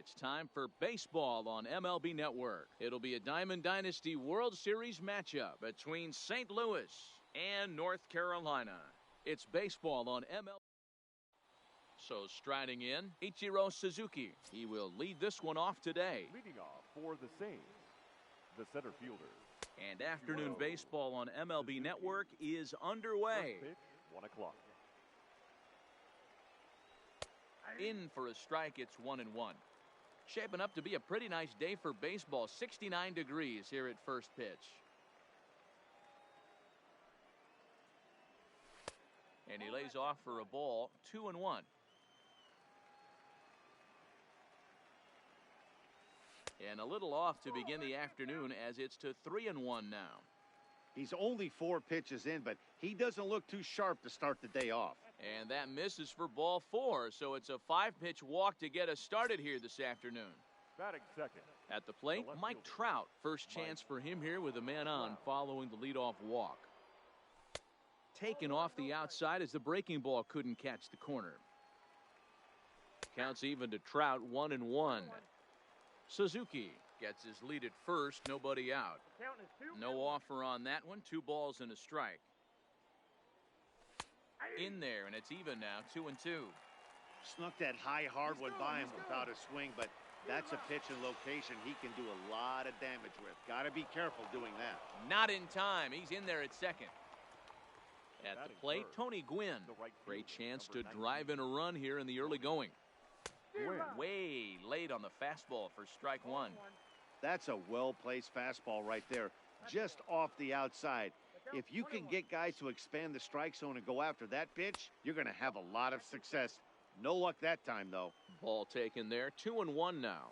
It's time for baseball on MLB Network. It'll be a Diamond Dynasty World Series matchup between St. Louis and North Carolina. It's baseball on MLB. So striding in, Ichiro Suzuki. He will lead this one off today. Leading off for the Saints, the center fielder. And afternoon baseball on MLB Network is underway. First pitch, 1 o'clock. In for a strike, it's 1-1. Shaping up to be a pretty nice day for baseball. 69 degrees here at first pitch. And he lays off for a ball, 2-1. And a little off to begin the afternoon as it's to 3-1 now. He's only 4 pitches in, but he doesn't look too sharp to start the day off. And that misses for ball 4, so it's a 5-pitch walk to get us started here this afternoon. Batting second. At the plate, Mike Trout. First chance for him here with a man on following the leadoff walk. Taken off the outside as the breaking ball couldn't catch the corner. Counts even to Trout, 1-1. Suzuki gets his lead at first, nobody out. No offer on that one, 2 balls and a strike. In there, and it's even now, 2-2. Snuck that high hard one by him without a swing, but that's a pitch and location he can do a lot of damage with. Got to be careful doing that. Not in time. He's in there at second. At the plate, Tony Gwynn. Great chance to drive in a run here in the early going. Way late on the fastball for strike 1. That's a well-placed fastball right there, just off the outside. If you can get guys to expand the strike zone and go after that pitch, you're going to have a lot of success. No luck that time, though. Ball taken there, 2-1 now.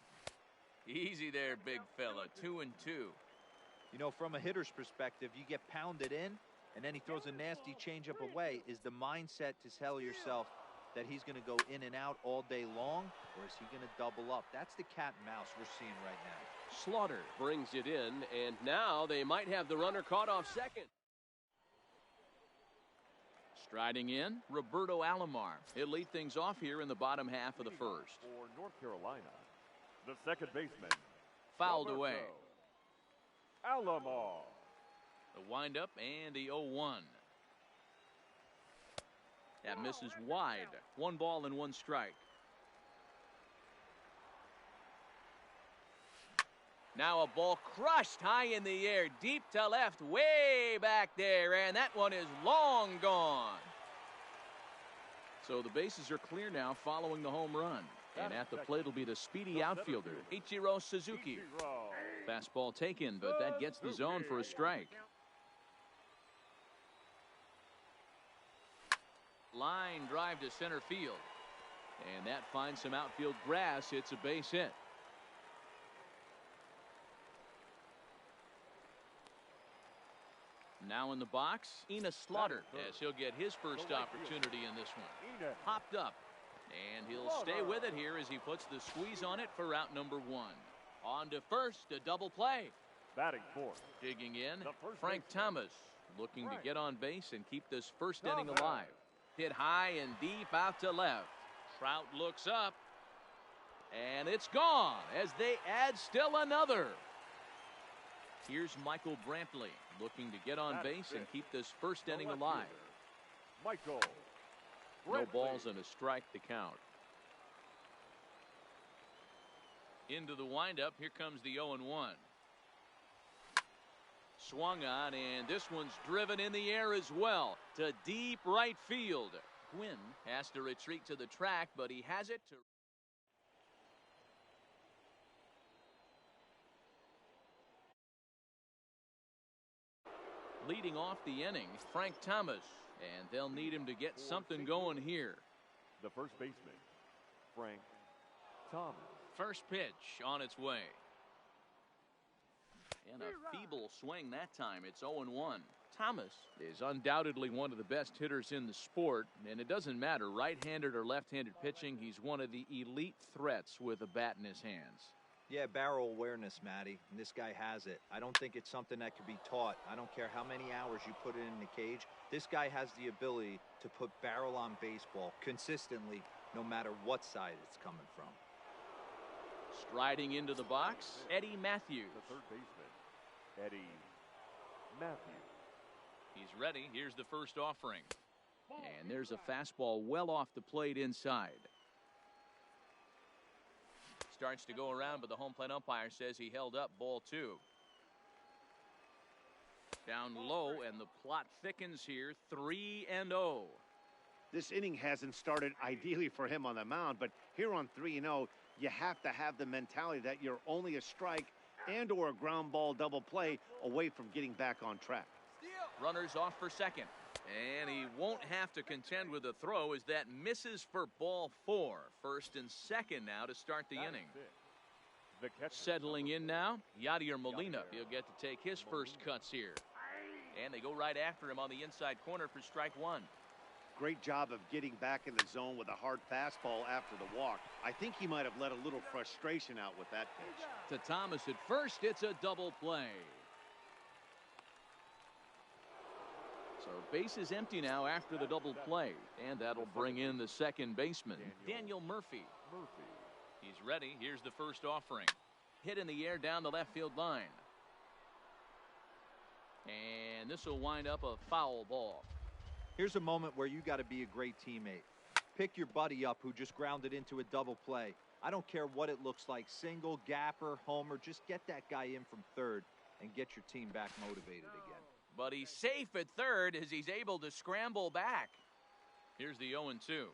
Easy there, big fella, 2-2. You know, from a hitter's perspective, you get pounded in, and then he throws a nasty changeup away. Is the mindset to tell yourself that he's going to go in and out all day long, or is he going to double up? That's the cat and mouse we're seeing right now. Slaughter brings it in, and now they might have the runner caught off second. Striding in, Roberto Alomar. He'll lead things off here in the bottom half of the first. For North Carolina, the second baseman. Fouled Roberto away. Alomar. The windup and the 0-1. That misses wide. 1 ball and 1 strike. Now a ball crushed high in the air, deep to left, way back there, and that one is long gone. So the bases are clear now following the home run. And at the plate will be the speedy outfielder, Ichiro Suzuki. Fastball taken, but that gets the zone for a strike. Line drive to center field. And that finds some outfield grass. It's a base hit. Now in the box, Enos Slaughter, as he'll get his first opportunity in this one. Popped up, and he'll stay with it here as he puts the squeeze on it for out number 1. On to first, a double play. Batting fourth. Digging in, Frank Thomas, looking to get on base and keep this first inning alive. Hit high and deep out to left. Trout looks up, and it's gone as they add still another. Here's Michael Brantley looking to get on base and keep this first inning alive. Michael No balls and a strike to count. Into the windup. Here comes the 0-1. Swung on, and this one's driven in the air as well to deep right field. Gwynn has to retreat to the track, but he has it to. Leading off the inning, Frank Thomas, and they'll need him to get something going here. The first baseman, Frank Thomas. First pitch on its way. And a feeble swing that time. It's 0-1. Thomas is undoubtedly one of the best hitters in the sport, and it doesn't matter right-handed or left-handed pitching. He's one of the elite threats with a bat in his hands. Yeah, barrel awareness, Matty, and this guy has it. I don't think it's something that could be taught. I don't care how many hours you put it in the cage. This guy has the ability to put barrel on baseball consistently, no matter what side it's coming from. Riding into the box, Eddie Matthews. The third baseman, Eddie Matthews. He's ready. Here's the first offering. And there's a fastball well off the plate inside. Starts to go around, but the home plate umpire says he held up, ball 2. Down low, and the plot thickens here, 3-0. This inning hasn't started ideally for him on the mound, but here on 3-0, you have to have the mentality that you're only a strike and or a ground ball double play away from getting back on track. Runners off for second. And he won't have to contend with a throw as that misses for ball 4. First and second now to start the inning. Settling in now, Yadier Molina. He'll get to take his first cuts here. And they go right after him on the inside corner for strike 1. Great job of getting back in the zone with a hard fastball after the walk. I think he might have let a little frustration out with that pitch. To Thomas at first, it's a double play. So base is empty now after the double play, and that'll bring in the second baseman, Daniel Murphy. He's ready. Here's the first offering. Hit in the air down the left field line. And this will wind up a foul ball. Here's a moment where you got to be a great teammate. Pick your buddy up who just grounded into a double play. I don't care what it looks like, single, gapper, homer, just get that guy in from third and get your team back motivated again. But he's safe at third as he's able to scramble back. Here's the 0-2.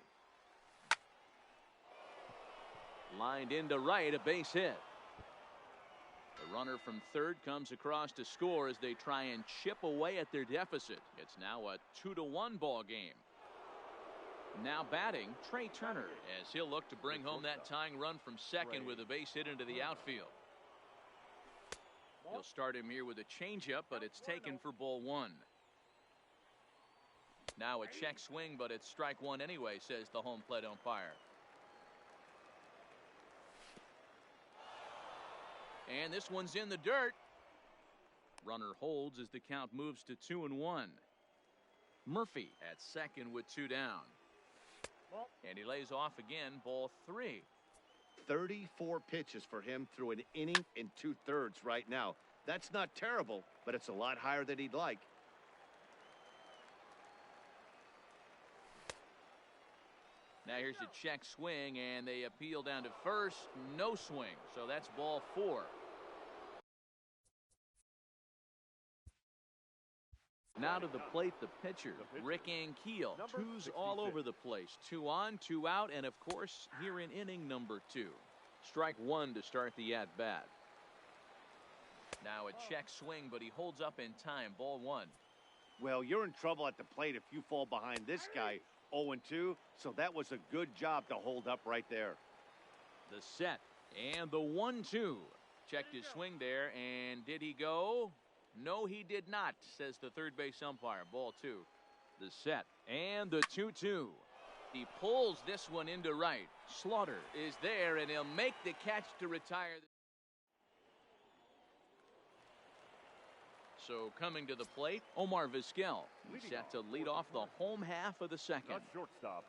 Lined into right, a base hit. The runner from third comes across to score as they try and chip away at their deficit. It's now a 2-1 ball game. Now batting, Trey Turner, as he'll look to bring home that tying run from second with a base hit into the outfield. He'll start him here with a changeup, but it's taken for ball 1. Now a check swing, but it's strike 1 anyway, says the home plate umpire. And this one's in the dirt. Runner holds as the count moves to 2-1. Murphy at second with 2 down. And he lays off again, ball 3. 34 pitches for him through an inning and 2/3 right now. That's not terrible, but it's a lot higher than he'd like. Now here's a check swing, and they appeal down to first. No swing, so that's ball 4. Now to the plate, the pitcher, Rick Ankiel. 2's all over the place. 2 on, 2 out, and of course, here in inning number 2. Strike 1 to start the at-bat. Now a check swing, but he holds up in time. Ball 1. Well, you're in trouble at the plate if you fall behind this guy. 0-2, so that was a good job to hold up right there. The set, and the 1-2. Checked his swing there, and did he go? No, he did not, says the third base umpire. Ball 2. The set, and the 2-2. He pulls this one into right. Slaughter is there, and he'll make the catch to retire. So coming to the plate, Omar Vizquel. He's set to lead off the home half of the second. Shortstop,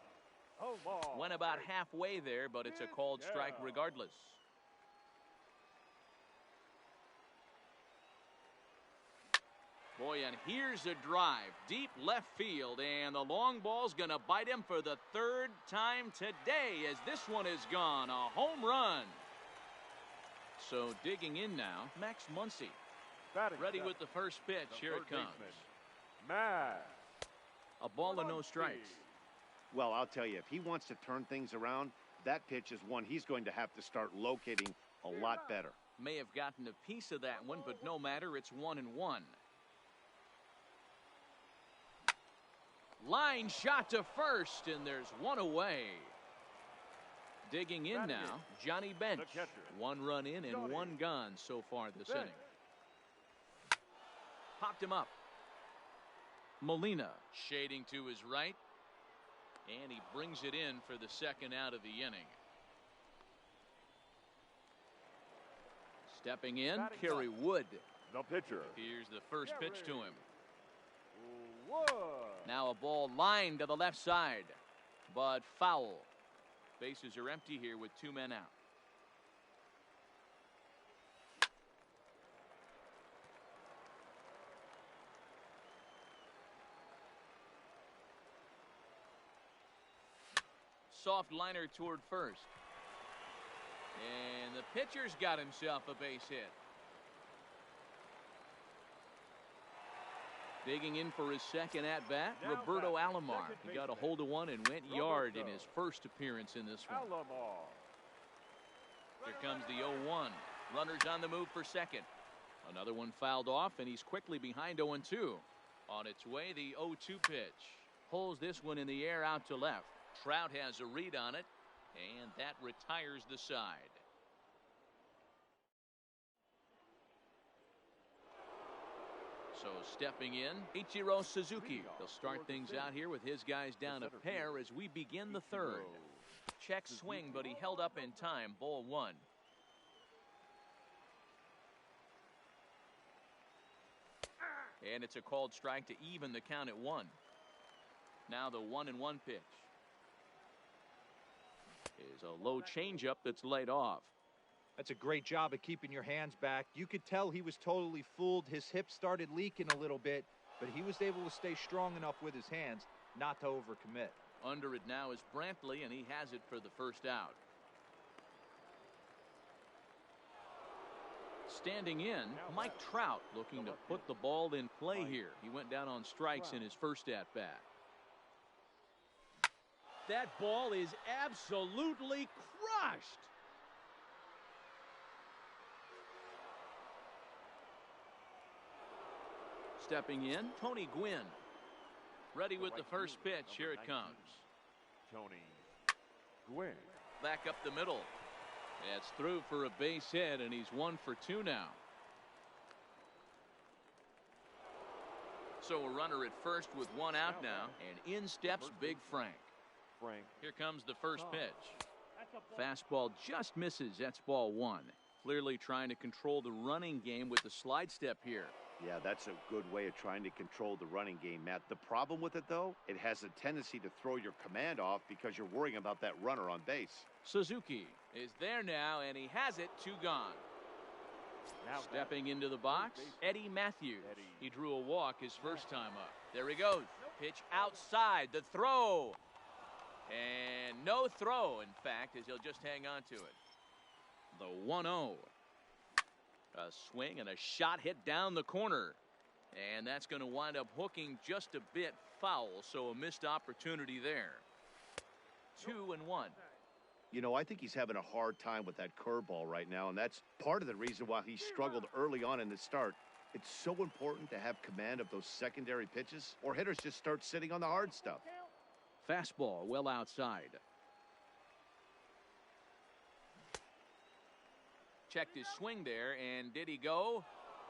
Went about halfway there, but it's a called strike regardless. Boy, and here's a drive. Deep left field, and the long ball's going to bite him for the 3rd time today as this one is gone. A home run. So digging in now, Max Muncy. Ready with the first pitch. Here it comes. A ball and no strikes. Well, I'll tell you, if he wants to turn things around, that pitch is one he's going to have to start locating a lot better. May have gotten a piece of that one, but no matter, it's 1-1. Line shot to first, and there's one away. Digging in now, Johnny Bench. 1 run in and 1 gone so far this inning. Popped him up. Molina shading to his right, and he brings it in for the 2nd out of the inning. Stepping in, Kerry Wood. The pitcher. Here's the first pitch to him. Now a ball lined to the left side, but foul. Bases are empty here with 2 men out. soft liner toward first. And the pitcher's got himself a base hit. Digging in for his second at-bat, Roberto Alomar. He got a hold of one and went yard in his first appearance in this one. Here comes the 0-1. Runners on the move for second. Another one fouled off, and he's quickly behind 0-2. On its way, the 0-2 pitch. Pulls this one in the air out to left. Trout has a read on it, and that retires the side. So stepping in, Ichiro Suzuki. They'll start things out here with his guys down a pair as we begin the third. Check swing, but he held up in time. Ball one. And it's a called strike to even the count at 1. Now the 1-1 pitch is a low changeup that's laid off. That's a great job of keeping your hands back. You could tell he was totally fooled. His hip started leaking a little bit, but he was able to stay strong enough with his hands not to overcommit. Under it now is Brantley, and he has it for the first out. Standing in, Mike Trout looking to put the ball in play here. He went down on strikes in his first at-bat. That ball is absolutely crushed. Stepping in, Tony Gwynn. Ready with the first pitch. Here it comes. Tony Gwynn. Back up the middle. It's through for a base hit, and he's 1 for 2 now. So a runner at first with 1 out now, and in steps Big Frank. Here comes the first pitch. Fastball just misses. That's ball 1. Clearly trying to control the running game with the slide step here. Yeah, that's a good way of trying to control the running game, Matt. The problem with it, though, it has a tendency to throw your command off because you're worrying about that runner on base. Suzuki is there now, and he has it. 2 gone. Stepping into the box, Eddie Matthews. He drew a walk his first time up. There he goes. Pitch outside. The throw. And no throw, in fact, as he'll just hang on to it. The 1-0. A swing and a shot hit down the corner. And that's going to wind up hooking just a bit foul, so a missed opportunity there. 2-1. You know, I think he's having a hard time with that curveball right now, and that's part of the reason why he struggled early on in the start. It's so important to have command of those secondary pitches, or hitters just start sitting on the hard stuff. Fastball well outside. Checked his swing there, and did he go?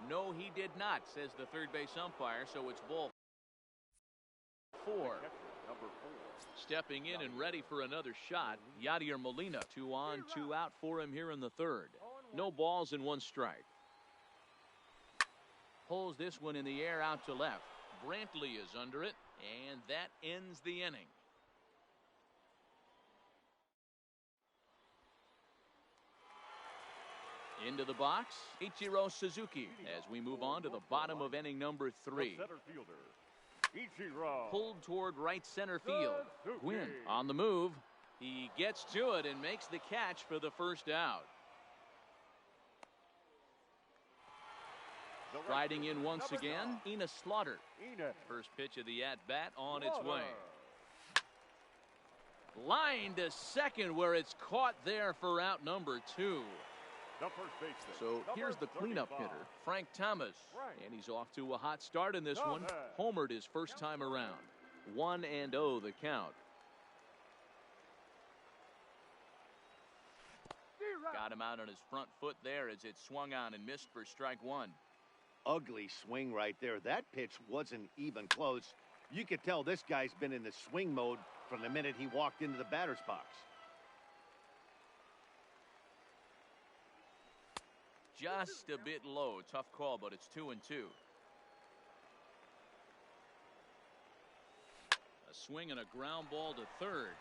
No, he did not, says the third base umpire, so it's ball 4. Stepping in and ready for another shot, Yadier Molina. 2 on, 2 out for him here in the third. No balls and 1 strike. Pulls this one in the air out to left. Brantley is under it, and that ends the inning. Into the box, Ichiro Suzuki, as we move on to the bottom of inning number 3. Pulled toward right center field. Gwynn on the move. He gets to it and makes the catch for the first out. Riding in once again, Enos Slaughter. First pitch of the at-bat on its way. Line to second, where it's caught there for out number 2. So here's the cleanup hitter, Frank Thomas, and he's off to a hot start in this one. Homered his first time around. 1-0 the count. Got him out on his front foot there as it swung on and missed for strike 1. Ugly swing right there. That pitch wasn't even close. You could tell this guy's been in the swing mode from the minute he walked into the batter's box. Just a bit low. Tough call, but it's 2-2. A swing and a ground ball to third.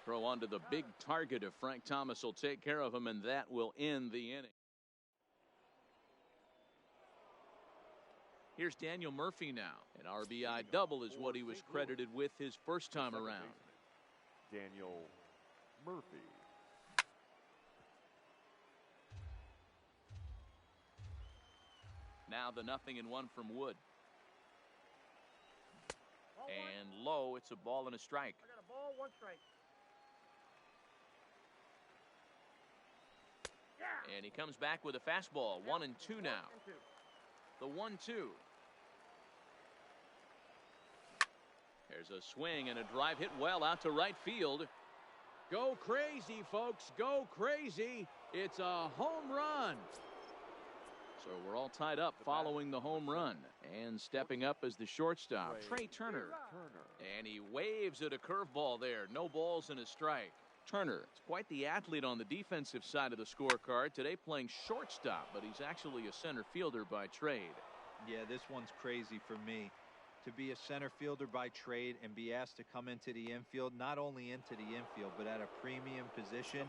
Throw onto the big target if Frank Thomas will take care of him, and that will end the inning. Here's Daniel Murphy now. An RBI double is what he was credited with his first time around. Daniel Murphy. Now the 0-1 from Wood. And low, it's a ball and a strike. I got a ball, 1 strike. And he comes back with a fastball. 1-2 now. The 1-2. There's a swing and a drive hit well out to right field. Go crazy, folks. Go crazy. It's a home run. So we're all tied up following the home run. And stepping up as the shortstop, Trey Turner. And he waves at a curveball there. No balls and a strike. Turner is quite the athlete on the defensive side of the scorecard. Today playing shortstop, but he's actually a center fielder by trade. Yeah, this one's crazy for me. To be a center fielder by trade and be asked to come into the infield, not only into the infield, but at a premium position,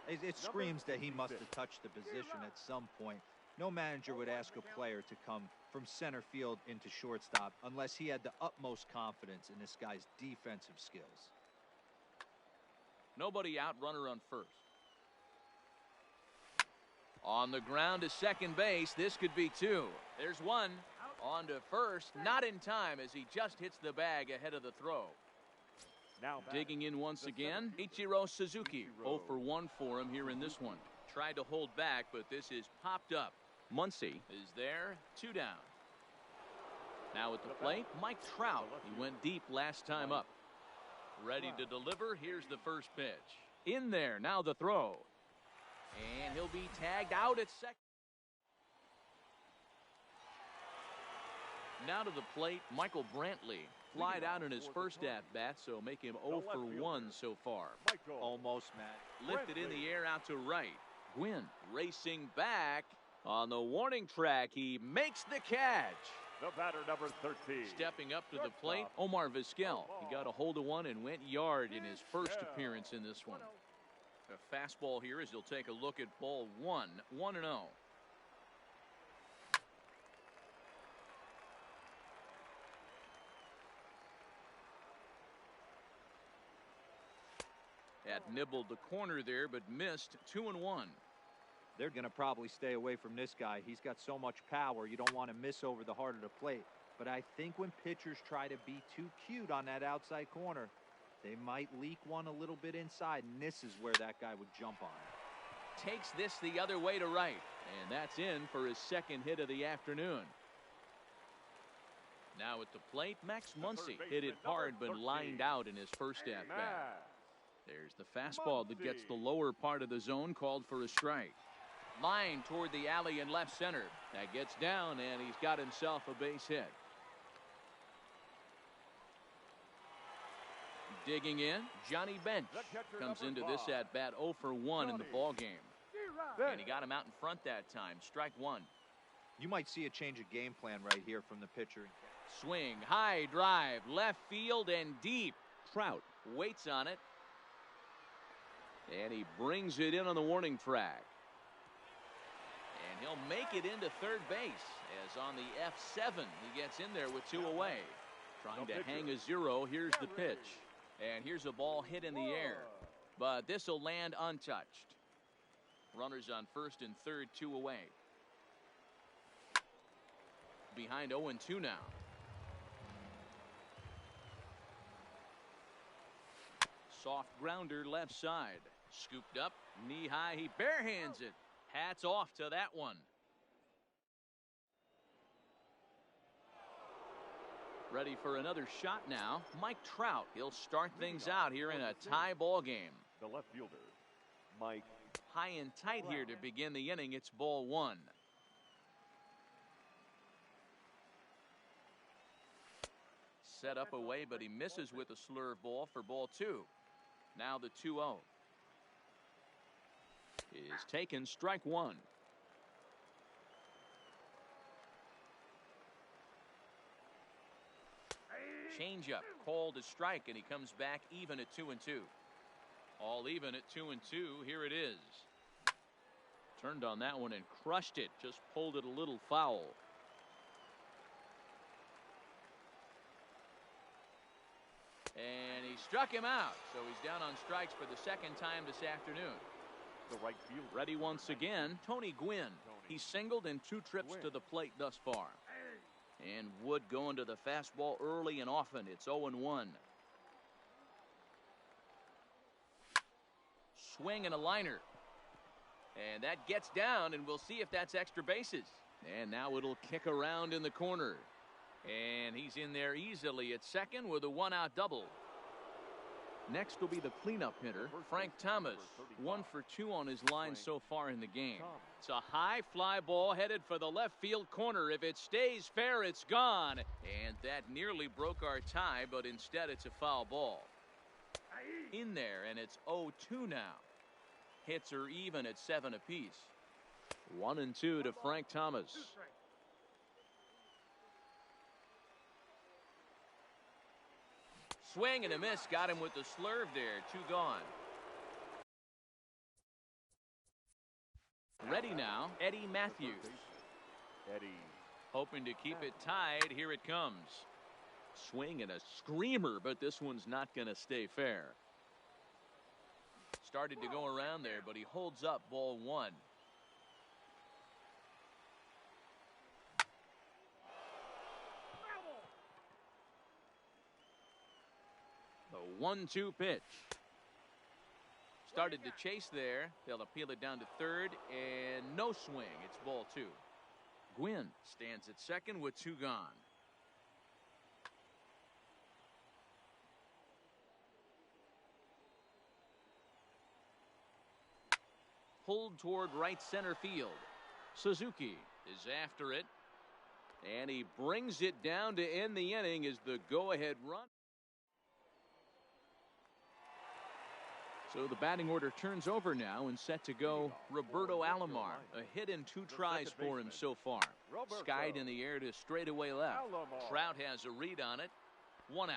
it screams that he must have touched the position at some point. No manager would ask a player to come from center field into shortstop unless he had the utmost confidence in this guy's defensive skills. Nobody out, runner on first. On the ground to second base, this could be 2. There's 1. On to first, not in time as he just hits the bag ahead of the throw. Now digging in once again, Ichiro Suzuki. 0 for 1 for him here in this one. Tried to hold back, but this is popped up. Muncy is there, 2 down. Now at the plate, Mike Trout. He went deep last time up. Ready to deliver. Here's the first pitch. In there, now the throw. And he'll be tagged out at second. Now to the plate, Michael Brantley. Flied out in his first at-bat, so make him 0 for 1 so far. Almost, Matt. Lifted in the air out to right. Gwynn racing back. On the warning track, he makes the catch. The batter, number 13. Stepping up to the plate, Omar Vizquel. He got a hold of one and went yard in his first appearance in this one. A fastball here as he'll take a look at ball 1. 1-0. Had nibbled the corner there, but missed. 2-1. They're going to probably stay away from this guy. He's got so much power. You don't want to miss over the heart of the plate. But I think when pitchers try to be too cute on that outside corner, they might leak one a little bit inside, and this is where that guy would jump on. Takes this the other way to right, and that's in for his second hit of the afternoon. Now at the plate, Max Muncy hit it hard but lined out in his first at-bat. There's the fastball that gets the lower part of the zone, called for a strike. Line toward the alley in left center. That gets down, and he's got himself a base hit. Digging in, Johnny Bench comes into this at-bat 0 for 1 in the ballgame. And he got him out in front that time. Strike 1. You might see a change of game plan right here from the pitcher. Swing, high drive, left field and deep. Trout waits on it. And he brings it in on the warning track. And he'll make it into third base as on the F7 he gets in there with 2 away. Trying to hang a 0. Here's the pitch. And here's a ball hit in the air. But this will land untouched. Runners on first and third, 2 away. Behind 0-2 now. Soft grounder left side. Scooped up, knee high, he barehands it. Hats off to that one. Ready for another shot now. Mike Trout. He'll start things out here in a tie ball game. The left fielder, Mike. High and tight here to begin the inning. It's ball 1. Set up away, but he misses with a slurve ball for ball 2. Now the 2-0. Is taken, strike 1. Changeup called a strike, and he comes back even at 2-2. All even at 2-2. Here it is. Turned on that one and crushed it. Just pulled it a little foul. And he struck him out, so he's down on strikes for the second time this afternoon. The right fielder. Ready once again, Tony Gwynn. He's singled in 2 trips to the plate thus far. And Wood going to the fastball early and often. It's 0-1. Swing and a liner. And that gets down, and we'll see if that's extra bases. And now it'll kick around in the corner. And he's in there easily at second with a 1-out double. Next will be the cleanup hitter, Frank Thomas. 1 for 2 on his line so far in the game. It's a high fly ball headed for the left field corner. If it stays fair, it's gone. And that nearly broke our tie, but instead it's a foul ball. In there, and it's 0-2 now. Hits are even at 7 apiece. 1-2 to Frank Thomas. Swing and a miss. Got him with the slurve there. 2 gone. Ready now, Eddie Matthews. Eddie. Hoping to keep it tied. Here it comes. Swing and a screamer, but this one's not going to stay fair. Started to go around there, but he holds up ball 1. The 1-2 pitch. Started to chase there. They'll appeal it down to third, and no swing. It's ball 2. Gwynn stands at second with 2 gone. Pulled toward right center field. Suzuki is after it, and he brings it down to end the inning as the go-ahead run. So the batting order turns over now and set to go Roberto Alomar. A hit in 2 tries for him so far. Skied in the air to straightaway left. Trout has a read on it. 1 out.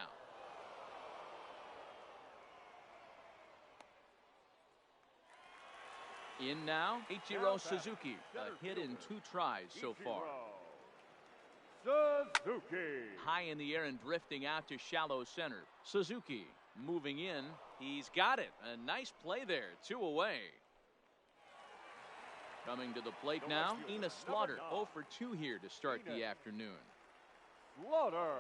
In now, Ichiro Suzuki. A hit in 2 tries so far. Suzuki. High in the air and drifting out to shallow center. Suzuki moving in. He's got it. A nice play there. 2 away. Coming to the plate now, Enos Slaughter. 0 for 2 here to start the afternoon. Slaughter.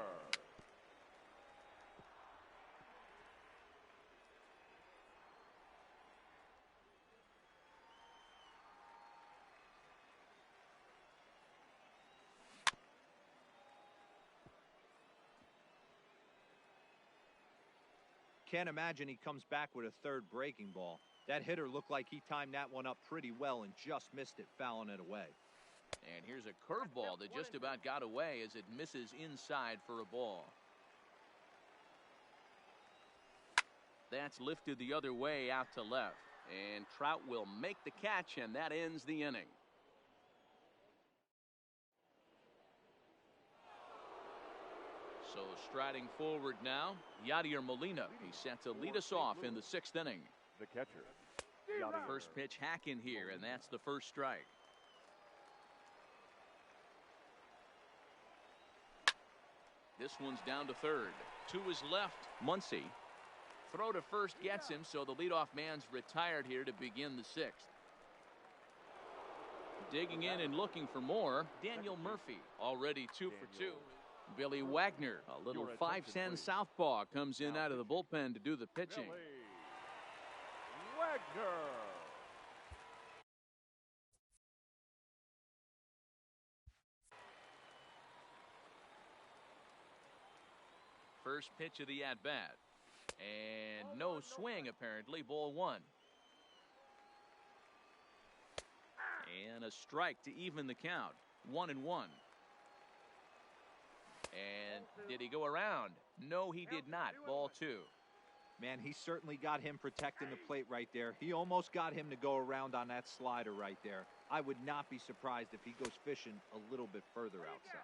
Can't imagine he comes back with a 3rd breaking ball. That hitter looked like he timed that one up pretty well and just missed it, fouling it away. And here's a curveball that just about got away as it misses inside for a ball. That's lifted the other way out to left. And Trout will make the catch, and that ends the inning. So striding forward now, Yadier Molina. He's set to lead us off in the 6th inning. The catcher. First pitch hack in here, and that's the first strike. This one's down to third. 2 is left. Muncy. Throw to first gets him, so the leadoff man's retired here to begin the 6th. Digging in and looking for more, Daniel Murphy. Already 2 for 2. Billy Wagner, a little 5'10" southpaw, comes in out of the bullpen to do the pitching. Wagner. First pitch of the at-bat. And no swing, apparently. Ball 1. And a strike to even the count. 1-1. And did he go around? No, he did not. Ball 2. Man, he certainly got him protecting the plate right there. He almost got him to go around on that slider right there. I would not be surprised if he goes fishing a little bit further outside.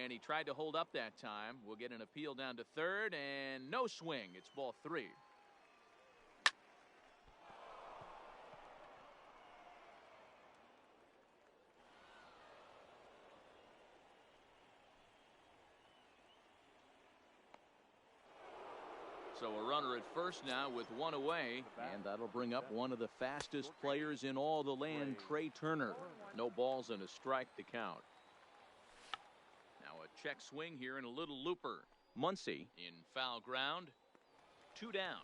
And he tried to hold up that time. We'll get an appeal down to third, and no swing. It's ball 3. So a runner at first now with one away, and that'll bring up one of the fastest players in all the land, Trey Turner. No balls and a strike to count. Now a check swing here and a little looper. Muncy in foul ground. 2 down.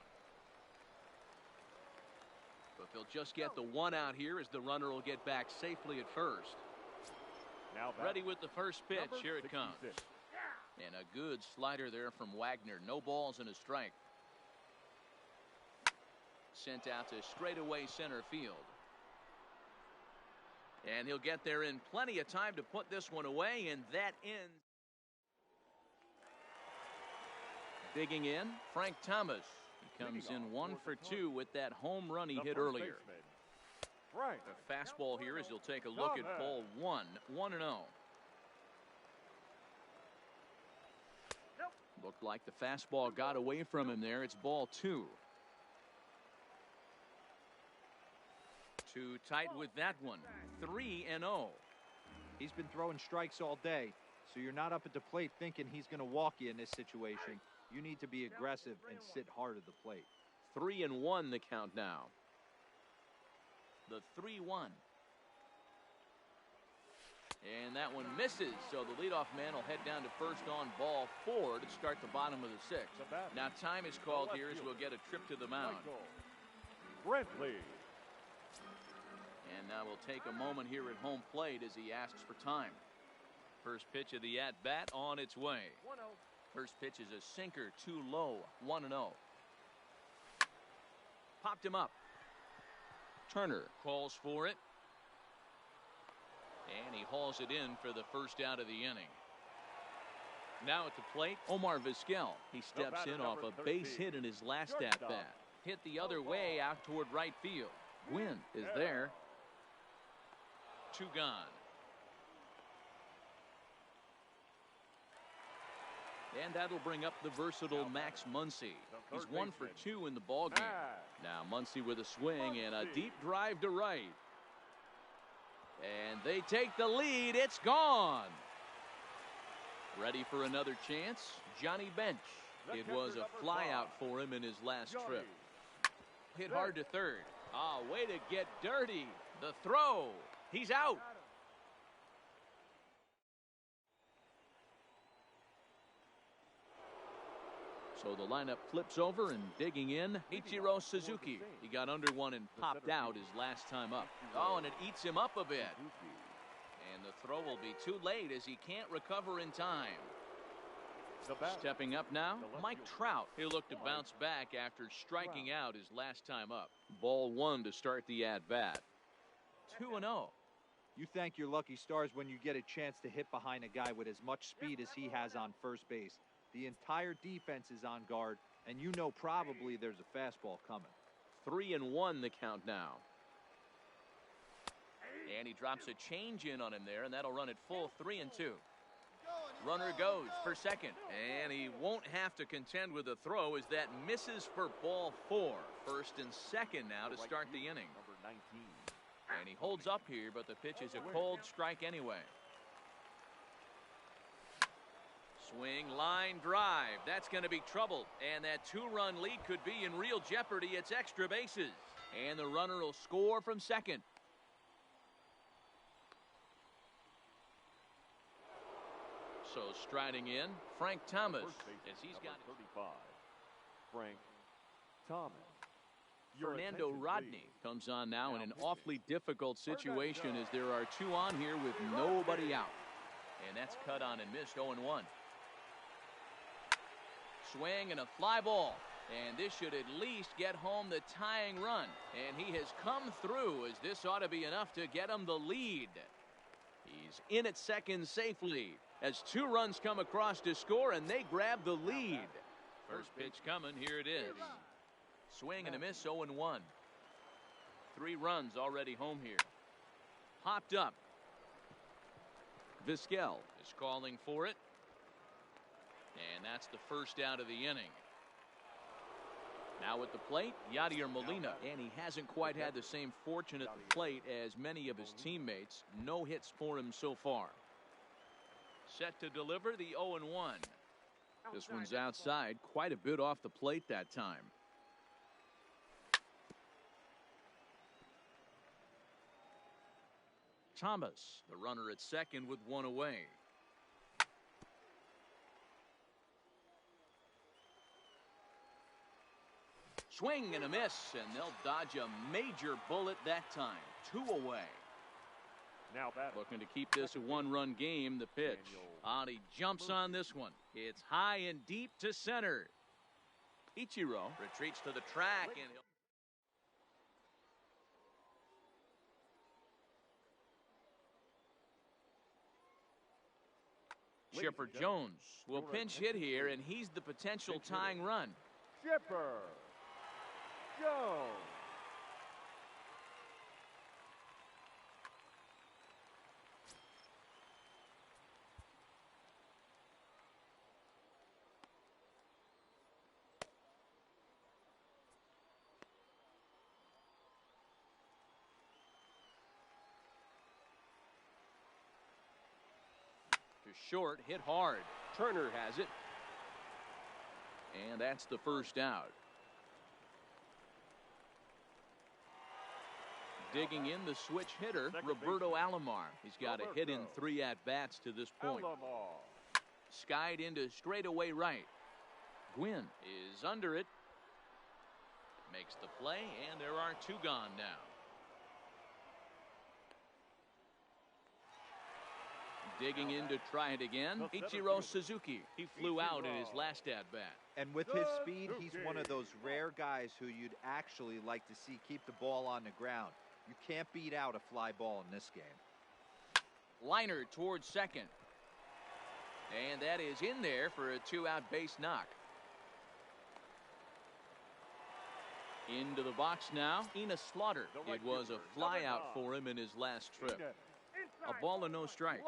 But they'll just get the one out here as the runner will get back safely at first. Now ready with the first pitch. Here it 66. comes. And a good slider there from Wagner. No balls and a strike. Sent out to straightaway center field. And he'll get there in plenty of time to put this one away, and that ends. Digging in, Frank Thomas. He comes in 1 for 2 with that home run he hit earlier. Frank. The fastball here as he'll take a look at ball 1, 1-0. Looked like the fastball got away from him there. It's ball 2. Too tight with that one. 3-0. He's been throwing strikes all day, so you're not up at the plate thinking he's going to walk you in this situation. You need to be aggressive and sit hard at the plate. 3-1 the count now. The 3-1. And that one misses, so the leadoff man will head down to first on ball 4 to start the bottom of the 6th. Now time is called here as we'll get a trip to the mound. Brentley. And now we'll take a moment here at home plate as he asks for time. First pitch of the at-bat on its way. First pitch is a sinker, too low, 1-0. Popped him up. Turner calls for it. And he hauls it in for the first out of the inning. Now at the plate, Omar Vizquel. He steps in off a base hit in his last at-bat. Hit the other way out toward right field. Gwynn is there. 2 gone. And that'll bring up the versatile Max Muncy. He's 1 for 2 in the ballgame. Now Muncy with a swing and a deep drive to right. And they take the lead. It's gone. Ready for another chance? Johnny Bench. It was a flyout for him in his last trip. Hit hard to third. Ah, way to get dirty. The throw. He's out. So the lineup flips over, and digging in, Ichiro Suzuki. He got under one and popped out his last time up. Oh, and it eats him up a bit. And the throw will be too late as he can't recover in time. Stepping up now, Mike Trout. He'll look to bounce back after striking out his last time up. Ball 1 to start the at-bat. 2-0. You thank your lucky stars when you get a chance to hit behind a guy with as much speed as he has on first base. The entire defense is on guard, and you know probably there's a fastball coming. 3-1 the count now. And he drops a change in on him there, and that'll run it full 3-2. Runner goes for second, and he won't have to contend with a throw as that misses for ball 4. First and second now to start the inning. And he holds up here, but the pitch is a cold strike anyway. Swing, line, drive. That's going to be trouble. And that 2-run lead could be in real jeopardy. It's extra bases. And the runner will score from second. So striding in, Frank Thomas. As he's got 35. Frank Thomas. Fernando Rodney comes on now in an awfully difficult situation as there are 2 on here with nobody out. And that's cut on and missed. 0-1. Swing and a fly ball. And this should at least get home the tying run. And he has come through as this ought to be enough to get him the lead. He's in at second safely as 2 runs come across to score, and they grab the lead. First pitch coming. Here it is. Swing and a miss. 0-1. 3 runs already home here. Popped up. Vizquel is calling for it. And that's the first out of the inning. Now at the plate, Yadier Molina. And he hasn't quite had the same fortune at the plate as many of his teammates. No hits for him so far. Set to deliver the 0-1. This one's outside, quite a bit off the plate that time. Thomas, the runner at second with one away. Swing and a miss, and they'll dodge a major bullet that time. 2 away. Now batter. Looking to keep this a one-run game. The pitch. He jumps on this one. It's high and deep to center. Ichiro retreats to the track, and Chipper Jones will pinch hit here, and he's the potential tying run. Chipper Jones. To short, hit hard. Turner has it. And that's the first out. Digging in the switch hitter, Roberto Alomar. He's got a hit in 3 at-bats to this point. Skied into straightaway right. Gwynn is under it. Makes the play, and there are 2 gone now. Digging in to try it again, Ichiro Suzuki. He flew out in his last at-bat. And with his speed, he's one of those rare guys who you'd actually like to see keep the ball on the ground. You can't beat out a fly ball in this game. Liner towards second. And that is in there for a 2-out base knock. Into the box now, Enos Slaughter. It was a fly out for him in his last trip. A ball and no strikes.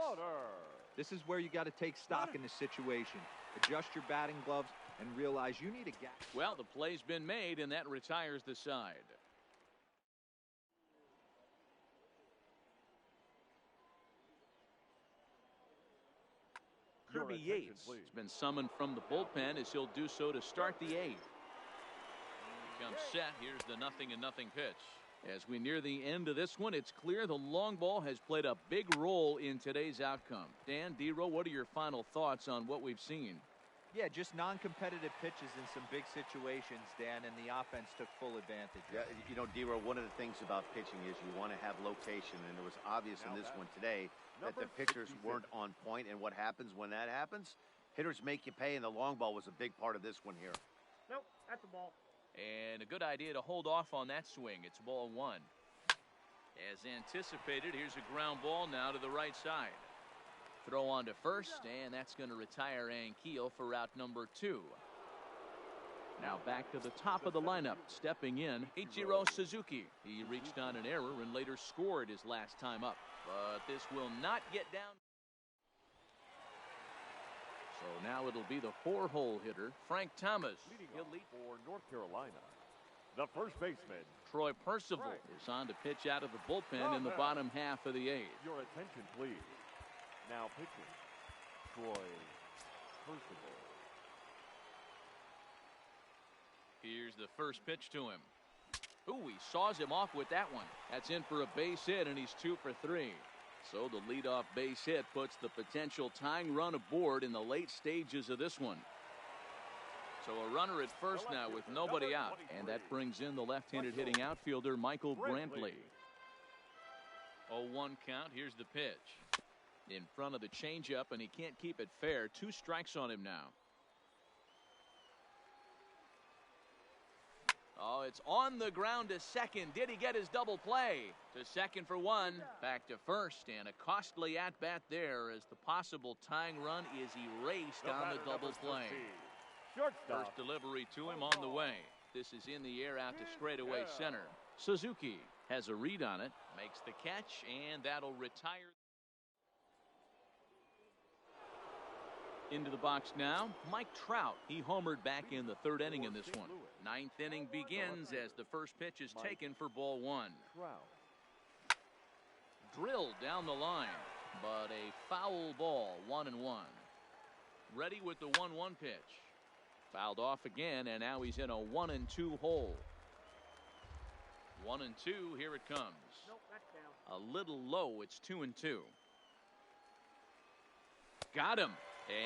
This is where you got to take stock in the situation. Adjust your batting gloves and realize you need a gap. Well, the play's been made, and that retires the side. Kirby Yates has been summoned from the bullpen as he'll do so to start the 8th. Comes set. Here's the 0-0 pitch. As we near the end of this one, it's clear the long ball has played a big role in today's outcome. Dan, D-Row, what are your final thoughts on what we've seen? Yeah, just non-competitive pitches in some big situations, Dan, and the offense took full advantage. Yeah, you know, D-Row, one of the things about pitching is you want to have location, and it was obvious in this one today that the pitchers weren't on point, and what happens when that happens? Hitters make you pay, and the long ball was a big part of this one here. Nope, that's a ball. And a good idea to hold off on that swing. It's ball 1. As anticipated, here's a ground ball now to the right side. Throw on to first, and that's going to retire Ankiel for route number 2. Now back to the top of the lineup. Stepping in, Ichiro Suzuki. He reached on an error and later scored his last time up. But this will not get down. So now it'll be the 4-hole hitter, Frank Thomas. He'll lead for North Carolina. The first baseman, Troy Percival is on to pitch out of the bullpen in the bottom half of the 8th. Your attention, please. Now pitching, Troy Percival. Here's the first pitch to him. Ooh, he saws him off with that one. That's in for a base hit, and he's 2 for 3. So the leadoff base hit puts the potential tying run aboard in the late stages of this one. So a runner at first now with nobody out, and that brings in the left-handed hitting outfielder Michael Brantley. 0-1 count. Here's the pitch. In front of the changeup, and he can't keep it fair. 2 strikes on him now. Oh, it's on the ground to second. Did he get his double play? To second for 1. Back to first, and a costly at-bat there as the possible tying run is erased on the double play. First delivery to him on the way. This is in the air out to straightaway center. Suzuki has a read on it, makes the catch, and that'll retire. Into the box now, Mike Trout. He homered back in the 3rd inning in this one. 9th inning begins as the first pitch is taken for ball 1. Drilled down the line, but a foul ball, 1-1. Ready with the 1-1 pitch. Fouled off again, and now he's in a 1-2 hole. 1-2. Here it comes. A little low. It's 2-2. Got him.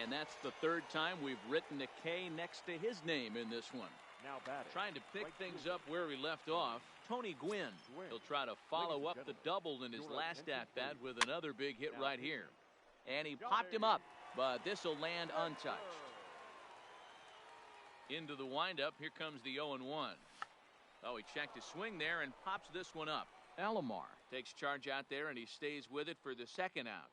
And that's the third time we've written a K next to his name in this one. Now batting. Trying to pick things up where he left off. Tony Gwynn. He'll try to follow up the double in his last at-bat with another big hit right here. And he popped him up, but this will land untouched. Into the windup. Here comes the 0-1. Oh, he checked his swing there and pops this one up. Alomar takes charge out there, and he stays with it for the second out.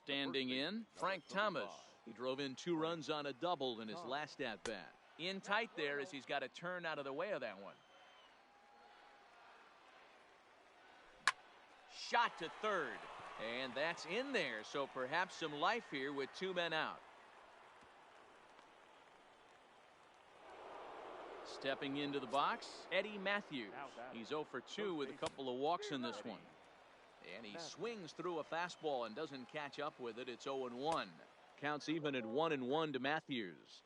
Standing in, Frank Thomas. He drove in 2 runs on a double in his last at-bat. In tight there as he's got to turn out of the way of that one. Shot to third. And that's in there, so perhaps some life here with 2 men out. Stepping into the box, Eddie Matthews. He's 0 for 2 with a couple of walks in this one. And he swings through a fastball and doesn't catch up with it. It's 0-1. Counts even at 1-1 to Matthews.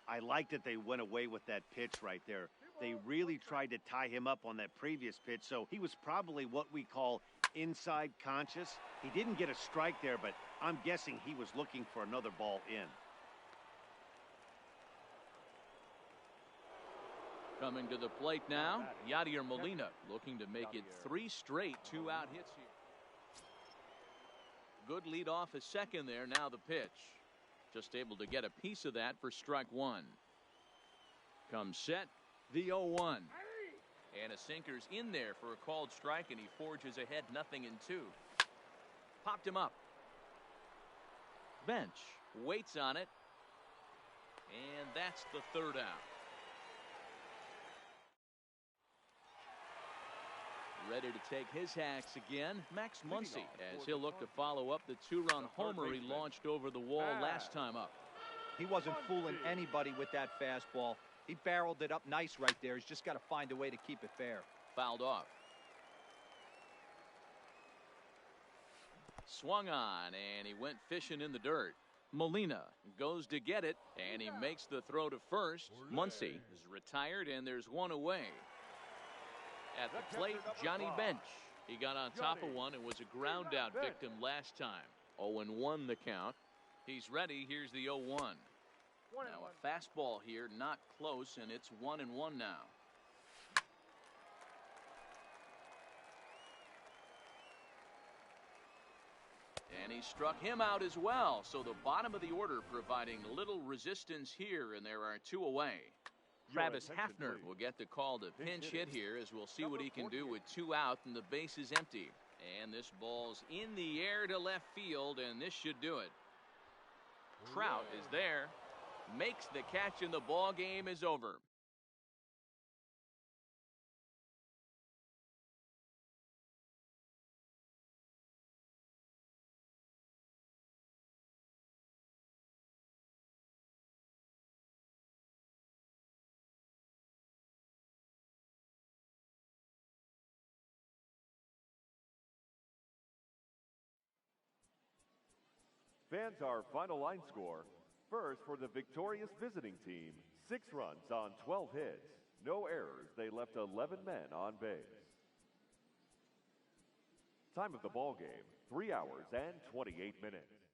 I like that they went away with that pitch right there. They really tried to tie him up on that previous pitch, so he was probably what we call inside conscious. He didn't get a strike there, but I'm guessing he was looking for another ball in. Coming to the plate now, Yadier Molina looking to make it 3 straight 2-out hits here. Good lead off a second there. Now the pitch. Just able to get a piece of that for strike 1. Comes set, the 0-1. And a sinker's in there for a called strike, and he forges ahead 0-2. Popped him up. Bench waits on it. And that's the third out. Ready to take his hacks again, Max Muncy, as he'll look to follow up the 2-run homer he launched over the wall last time up. He wasn't fooling anybody with that fastball. He barreled it up nice right there. He's just got to find a way to keep it fair. Fouled off. Swung on, and he went fishing in the dirt. Molina goes to get it, and he makes the throw to first. Muncy is retired, and there's one away. At the plate, Johnny Bench. He got on top of one and was a ground out victim last time. 0-1 the count. He's ready. Here's the 0-1. Now a fastball here, not close, and it's 1-1 now. And he struck him out as well. So the bottom of the order providing little resistance here, and there are 2 away. Travis Hafner will get the call to pinch hit here, as we'll see what he can do with 2 out and the base is empty. And this ball's in the air to left field, and this should do it. Trout is there, makes the catch, and the ball game is over. Fans, our final line score. First, for the victorious visiting team, 6 runs on 12 hits. No errors. They left 11 men on base. Time of the ball game, 3 hours and 28 minutes.